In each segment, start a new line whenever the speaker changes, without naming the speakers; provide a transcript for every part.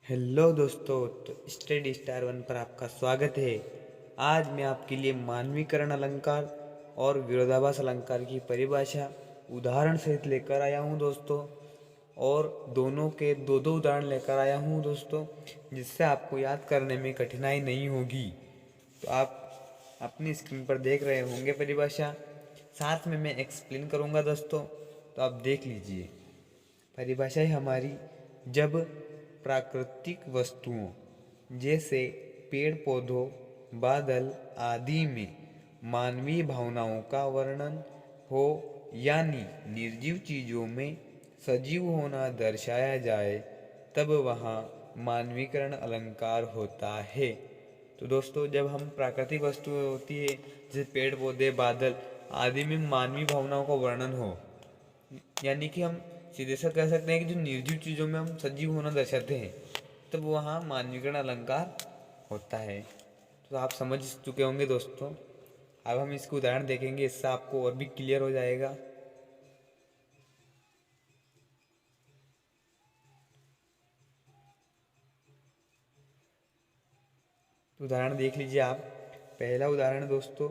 Hello दोस्तों, तो study star one पर आपका स्वागत है। आज मैं आपके लिए मानवीकरण अलंकार और विरोधाभास अलंकार की परिभाषा उदाहरण सहित लेकर आया हूँ दोस्तों। और दोनों के दो दो उदाहरण लेकर आया हूँ दोस्तों, जिससे आपको याद करने में कठिनाई नहीं होगी। तो आप अपनी स्क्रीन पर देख रहे होंगे परिभाषा, साथ में मैं एक्सप्लेन करूँगा दोस्तों, तो आप देख लीजिए। परिभाषा है हमारी, जब प्राकृतिक वस्तुओं जैसे पेड़ पौधों, बादल आदि में मानवीय भावनाओं का वर्णन हो, यानी निर्जीव चीज़ों में सजीव होना दर्शाया जाए, तब वहाँ मानवीकरण अलंकार होता है। तो दोस्तों, जब हम प्राकृतिक वस्तुएं होती है जैसे पेड़ पौधे, बादल आदि में मानवीय भावनाओं का वर्णन हो, यानी कि हम सीधे से कह सकते हैं कि जो निर्जीव चीज़ों में हम सजीव होना दर्शाते हैं, तब वहाँ मानवीकरण अलंकार होता है। तो आप समझ चुके होंगे दोस्तों। अब हम इसके उदाहरण देखेंगे, इससे आपको और भी क्लियर हो जाएगा। तो उदाहरण देख लीजिए आप। पहला उदाहरण दोस्तों,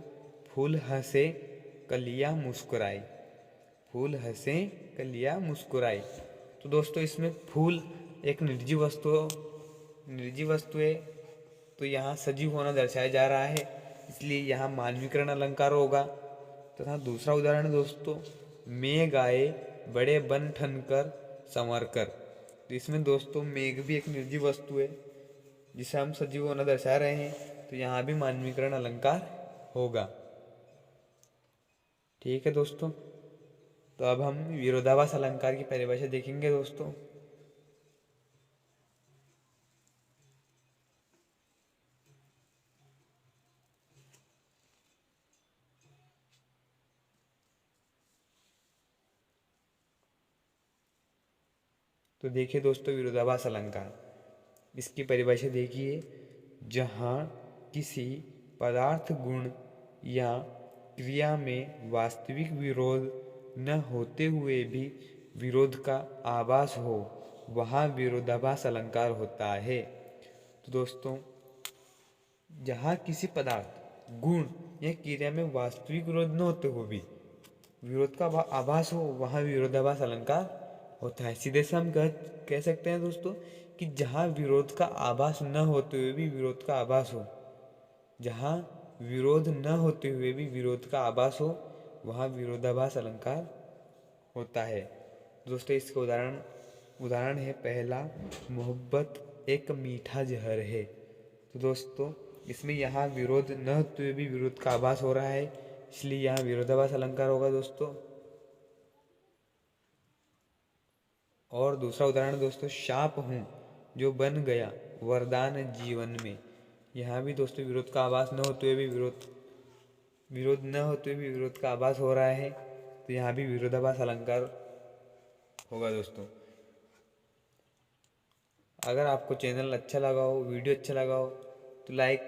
फूल हंसे कलियां मुस्कुराए। फूल हंसे कलियां मुस्कुराए। तो दोस्तों, इसमें फूल एक निर्जीव वस्तु है, तो यहाँ सजीव होना दर्शाया जा रहा है, इसलिए यहाँ मानवीकरण अलंकार होगा। तथा दूसरा उदाहरण दोस्तों, मेघ आए बड़े बन ठन कर संवर कर। तो इसमें दोस्तों मेघ भी एक निर्जीव वस्तु है, जिसे हम सजीव होना दर्शा रहे हैं, तो यहाँ भी मानवीकरण अलंकार होगा। ठीक है दोस्तों। तो अब हम विरोधाभास अलंकार की परिभाषा देखेंगे दोस्तों। तो देखिए दोस्तों, विरोधाभास अलंकार, इसकी परिभाषा देखिए। जहाँ किसी पदार्थ, गुण या क्रिया में वास्तविक विरोध न होते हुए भी विरोध का आभास हो, वहाँ विरोधाभास अलंकार होता है। तो दोस्तों, जहाँ किसी पदार्थ, गुण या क्रिया में वास्तविक विरोध न होते हुए भी विरोध का आभास हो, वहाँ विरोधाभास अलंकार होता है। सीधे से हम कह सकते हैं दोस्तों कि जहाँ विरोध का आभास न होते हुए भी विरोध का आभास हो, जहाँ विरोध न होते हुए भी विरोध का आभास हो, वहाँ विरोधाभास अलंकार होता है। दोस्तों, इसका उदाहरण है पहला, मोहब्बत एक मीठा जहर है। तो दोस्तों, इसमें यहाँ विरोध न होते हुए भी विरोध का आभास हो रहा है, इसलिए यहाँ विरोधाभास अलंकार होगा दोस्तों। और दूसरा उदाहरण दोस्तों, शाप हूँ जो बन गया वरदान जीवन में। यहाँ भी दोस्तों विरोध का आभास न होते हुए भी विरोध का आभास हो रहा है, तो यहाँ भी विरोधाभास अलंकार होगा दोस्तों। अगर आपको चैनल अच्छा लगा हो, वीडियो अच्छा लगा हो, तो लाइक